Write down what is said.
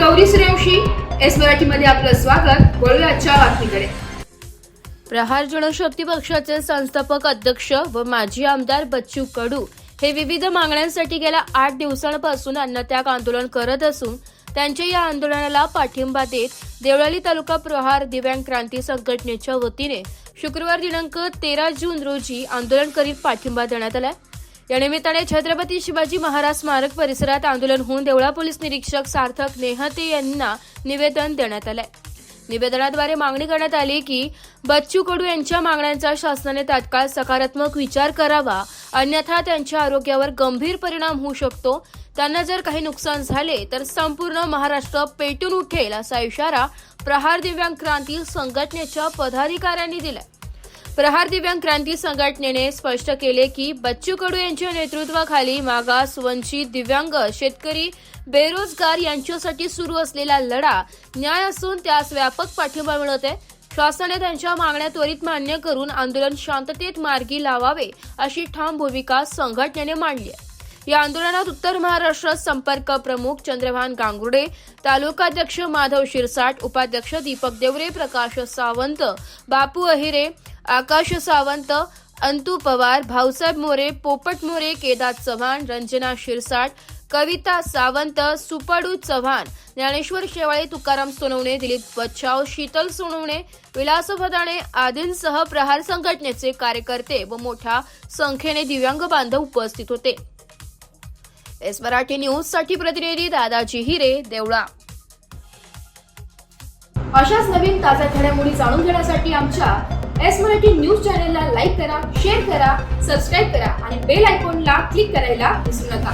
Gauri Suryavanshi, S मराठीमध्ये आपलं स्वागत। वळूया आजच्या बातमीकडे। प्रहार जनशक्ती पक्षाचे संस्थापक अध्यक्ष व माजी आमदार बच्चू कडू हे विविध मागण्यांसाठी गेल्या 8 दिवसांपासून अन्नत्याग आंदोलन करत असून त्यांच्या या आंदोलनाला पाठिंबा देत देवळाली तालुका प्रहार दिव्यांग क्रांती संघटनेच्या वतीने शुक्रवार दिनांक 13 जून रोजी आंदोलन करीत पाठिंबा देण्यात आला। या निमित्ताने छत्रपती शिवाजी महाराज स्मारक परिसरात आंदोलन होऊन देवळा पोलीस निरीक्षक सार्थक नेहते यांना निवेदन देण्यात आले। निवेदनाद्वारे मागणी करण्यात आली की बच्चू कडू यांच्या मागण्यांचा शासनाने तात्काळ सकारात्मक विचार करावा, अन्यथा त्यांच्या आरोग्यावर गंभीर परिणाम होऊ शकतो। त्यांना जर काही नुकसान झाले तर संपूर्ण महाराष्ट्र पेटून उठेल असा इशारा प्रहार दिव्यांग क्रांती संघटनेच्या पदाधिकाऱ्यांनी दिला। प्रहार दिव्यांग क्रांती संघटनेने स्पष्ट केले की बच्चू कडू यांच्या नेतृत्वाखाली मागास, वंचित, दिव्यांग, शेतकरी, बेरोजगार यांच्यासाठी सुरू असलेला लढा न्याय असून त्यास व्यापक पाठिंबा मिळत आहे। शासनाने त्यांच्या मागण्या त्वरित मान्य करून आंदोलन शांततेत मार्गी लावावे अशी ठाम भूमिका संघटनेने मांडली आहे। या आंदोलनात उत्तर महाराष्ट्र संपर्क प्रमुख चंद्रभान गांगुर्डे, तालुकाध्यक्ष माधव शिरसाट, उपाध्यक्ष दीपक देवरे, प्रकाश सावंत, बापू अहिरे, आकाश सावंत, अंतू पवार, भाऊसाहेब मोरे, पोपट मोरे, केदार चव्हाण, रंजना शिरसाट, कविता सावंत, सुपाडू चव्हाण, ज्ञानेश्वर शेवाळे, तुकाराम सोनवणे, दिलीप बच्चाव, शीतल सोनवणे, विलास भदाणे आदींसह प्रहार संघटनेचे कार्यकर्ते व मोठ्या संख्येने दिव्यांग बांधव उपस्थित होते। एस मराठी न्यूज साठी प्रतिनिधी दादाजी हिरे, देवळा। अशाच नवीन ताज्या घडामोडी जाणून घेण्यासाठी आमच्या एस मराठी न्यूज चॅनलला लाईक करा, शेअर करा, सबस्क्राईब करा आणि बेल आयकॉनला क्लिक करायला विसरू नका।